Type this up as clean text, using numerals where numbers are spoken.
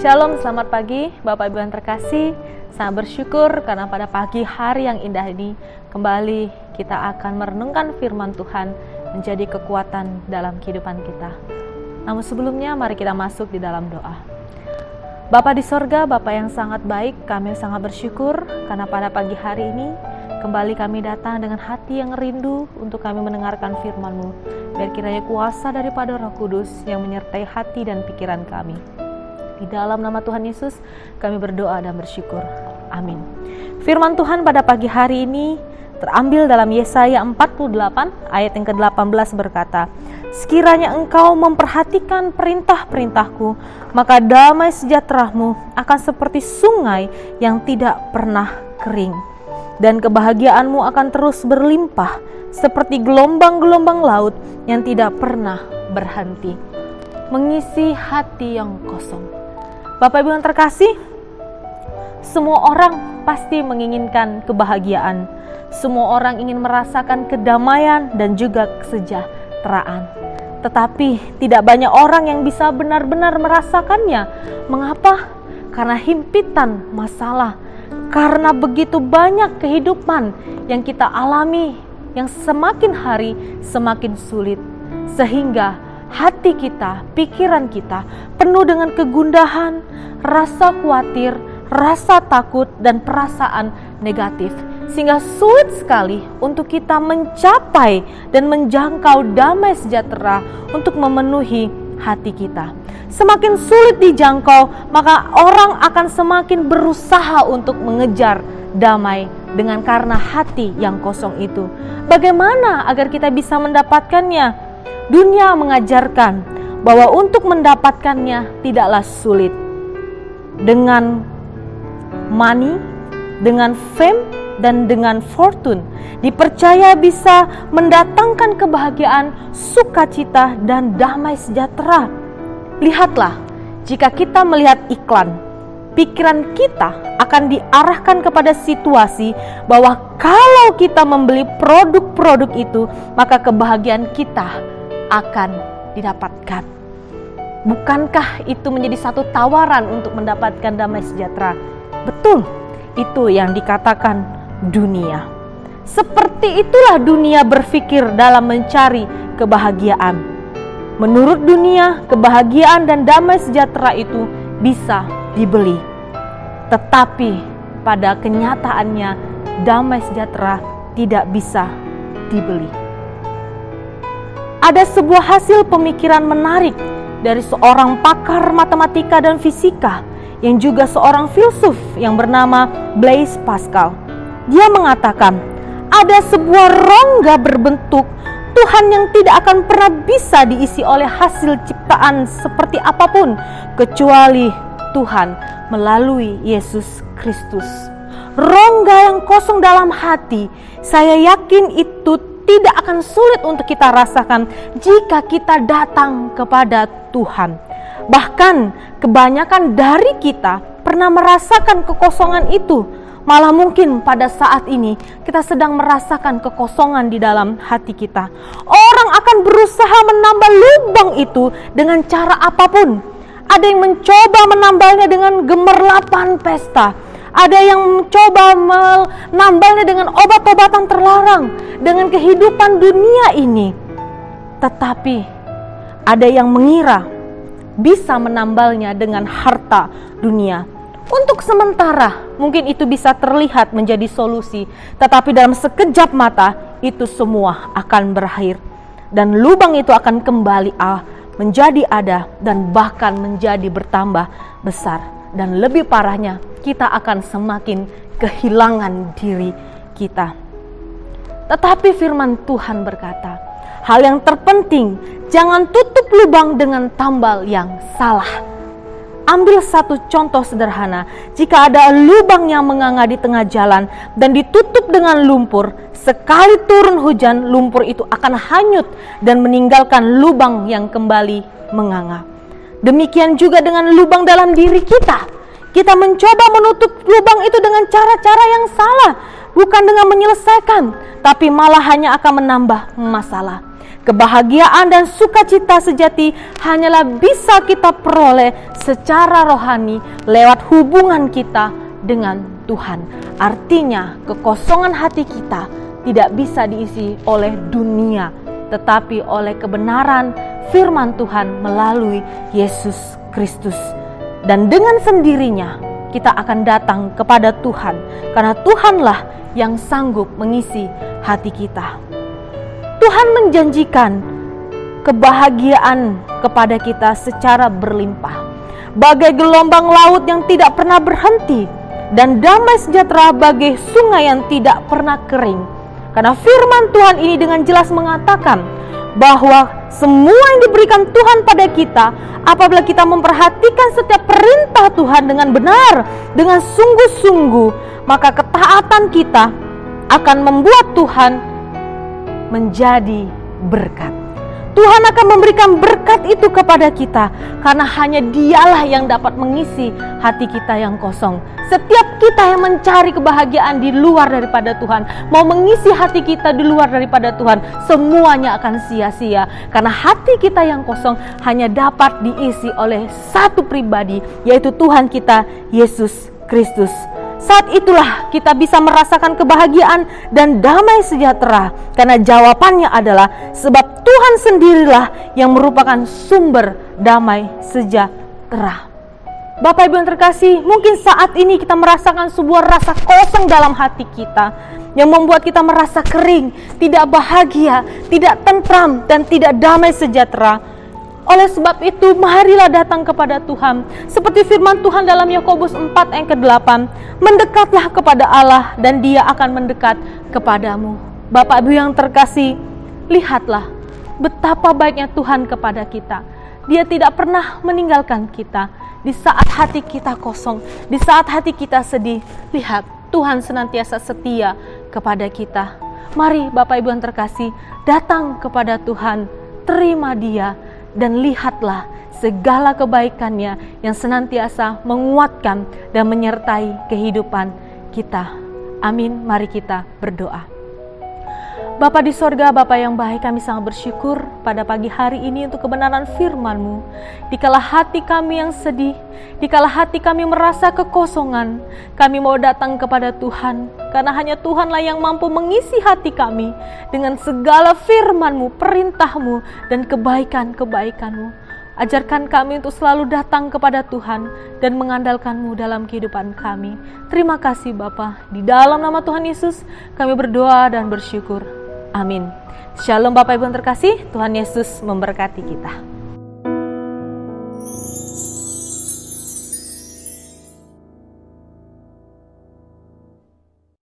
Shalom, selamat pagi Bapak Ibu yang terkasih. Sangat bersyukur karena pada pagi hari yang indah ini kembali kita akan merenungkan firman Tuhan menjadi kekuatan dalam kehidupan kita. Namun sebelumnya mari kita masuk di dalam doa. Bapa di sorga, Bapa yang sangat baik, kami sangat bersyukur karena pada pagi hari ini kembali kami datang dengan hati yang rindu untuk kami mendengarkan firman-Mu. Biar kiranya kuasa daripada Roh Kudus yang menyertai hati dan pikiran kami. Di dalam nama Tuhan Yesus kami berdoa dan bersyukur. Amin. Firman Tuhan pada pagi hari ini terambil dalam Yesaya 48 ayat yang ke-18 berkata, "Sekiranya engkau memperhatikan perintah-perintahku, maka damai sejahteramu akan seperti sungai yang tidak pernah kering, dan kebahagiaanmu akan terus berlimpah seperti gelombang-gelombang laut yang tidak pernah berhenti." Mengisi hati yang kosong. Bapak Ibu yang terkasih, semua orang pasti menginginkan kebahagiaan. Semua orang ingin merasakan kedamaian dan juga kesejahteraan. Tetapi tidak banyak orang yang bisa benar-benar merasakannya. Mengapa? Karena himpitan masalah. Karena begitu banyak kehidupan yang kita alami yang semakin hari semakin sulit. Sehingga hati kita, pikiran kita penuh dengan kegundahan, rasa khawatir, rasa takut, dan perasaan negatif. Sehingga sulit sekali untuk kita mencapai dan menjangkau damai sejahtera untuk memenuhi hati kita. Semakin sulit dijangkau, maka orang akan semakin berusaha untuk mengejar damai dengan karena hati yang kosong itu. Bagaimana agar kita bisa mendapatkannya? Dunia mengajarkan bahwa untuk mendapatkannya tidaklah sulit. Dengan money, dengan fame, dan dengan fortune dipercaya bisa mendatangkan kebahagiaan, sukacita, dan damai sejahtera. Lihatlah, jika kita melihat iklan, pikiran kita akan diarahkan kepada situasi bahwa kalau kita membeli produk-produk itu, maka kebahagiaan kita akan didapatkan. Bukankah itu menjadi satu tawaran untuk mendapatkan damai sejahtera? Betul, itu yang dikatakan dunia. Seperti itulah dunia berpikir dalam mencari kebahagiaan. Menurut dunia, kebahagiaan dan damai sejahtera itu bisa dibeli. Tetapi pada kenyataannya damai sejahtera tidak bisa dibeli. Ada sebuah hasil pemikiran menarik dari seorang pakar matematika dan fisika yang juga seorang filsuf yang bernama Blaise Pascal. Dia mengatakan, ada sebuah rongga berbentuk Tuhan yang tidak akan pernah bisa diisi oleh hasil ciptaan seperti apapun kecuali Tuhan melalui Yesus Kristus. Rongga yang kosong dalam hati, saya yakin itu tidak akan sulit untuk kita rasakan jika kita datang kepada Tuhan. Bahkan kebanyakan dari kita pernah merasakan kekosongan itu. Malah mungkin pada saat ini kita sedang merasakan kekosongan di dalam hati kita. Orang akan berusaha menambah lubang itu dengan cara apapun. Ada yang mencoba menambahnya dengan gemerlapan pesta. Ada yang mencoba menambahnya dengan obat-obatan terlarang, dengan kehidupan dunia ini. Tetapi ada yang mengira bisa menambalnya dengan harta dunia. Untuk sementara mungkin itu bisa terlihat menjadi solusi, tetapi dalam sekejap mata itu semua akan berakhir. Dan lubang itu akan kembali menjadi ada dan bahkan menjadi bertambah besar. Dan lebih parahnya, kita akan semakin kehilangan diri kita. Tetapi firman Tuhan berkata, hal yang terpenting, jangan tutup lubang dengan tambal yang salah. Ambil satu contoh sederhana, jika ada lubang yang menganga di tengah jalan dan ditutup dengan lumpur, sekali turun hujan, lumpur itu akan hanyut dan meninggalkan lubang yang kembali menganga. Demikian juga dengan lubang dalam diri kita. Kita mencoba menutup lubang itu dengan cara-cara yang salah, bukan dengan menyelesaikan, tapi malah hanya akan menambah masalah. Kebahagiaan dan sukacita sejati hanyalah bisa kita peroleh secara rohani lewat hubungan kita dengan Tuhan. Artinya, kekosongan hati kita tidak bisa diisi oleh dunia, tetapi oleh kebenaran firman Tuhan melalui Yesus Kristus. Dan dengan sendirinya kita akan datang kepada Tuhan, karena Tuhanlah yang sanggup mengisi hati kita. Tuhan menjanjikan kebahagiaan kepada kita secara berlimpah, bagai gelombang laut yang tidak pernah berhenti, dan damai sejahtera bagai sungai yang tidak pernah kering. Karena firman Tuhan ini dengan jelas mengatakan bahwa semua yang diberikan Tuhan pada kita, apabila kita memperhatikan setiap perintah Tuhan dengan benar, dengan sungguh-sungguh, maka ketaatan kita akan membuat Tuhan menjadi berkat. Tuhan akan memberikan berkat itu kepada kita, karena hanya Dialah yang dapat mengisi hati kita yang kosong. Setiap kita yang mencari kebahagiaan di luar daripada Tuhan, mau mengisi hati kita di luar daripada Tuhan, semuanya akan sia-sia, karena hati kita yang kosong hanya dapat diisi oleh satu pribadi, yaitu Tuhan kita, Yesus Kristus. Saat itulah kita bisa merasakan kebahagiaan dan damai sejahtera, karena jawabannya adalah sebab Tuhan sendirilah yang merupakan sumber damai sejahtera. Bapak Ibu yang terkasih, mungkin saat ini kita merasakan sebuah rasa kosong dalam hati kita yang membuat kita merasa kering, tidak bahagia, tidak tentram, dan tidak damai sejahtera. Oleh sebab itu, marilah datang kepada Tuhan. Seperti firman Tuhan dalam Yakobus 4 ayat ke-8, mendekatlah kepada Allah dan Dia akan mendekat kepadamu. Bapak Ibu yang terkasih, lihatlah betapa baiknya Tuhan kepada kita. Dia tidak pernah meninggalkan kita. Di saat hati kita kosong, di saat hati kita sedih, lihat Tuhan senantiasa setia kepada kita. Mari Bapak Ibu yang terkasih, datang kepada Tuhan, terima Dia, dan lihatlah segala kebaikannya yang senantiasa menguatkan dan menyertai kehidupan kita. Amin. Mari kita berdoa. Bapa di sorga, Bapa yang baik, kami sangat bersyukur pada pagi hari ini untuk kebenaran firman-Mu. Dikala hati kami yang sedih, dikala hati kami merasa kekosongan, kami mau datang kepada Tuhan, karena hanya Tuhanlah yang mampu mengisi hati kami dengan segala firman-Mu, perintah-Mu, dan kebaikan-kebaikan-Mu. Ajarkan kami untuk selalu datang kepada Tuhan dan mengandalkan-Mu dalam kehidupan kami. Terima kasih Bapa. Di dalam nama Tuhan Yesus kami berdoa dan bersyukur. Amin. Shalom Bapak Ibu yang terkasih, Tuhan Yesus memberkati kita.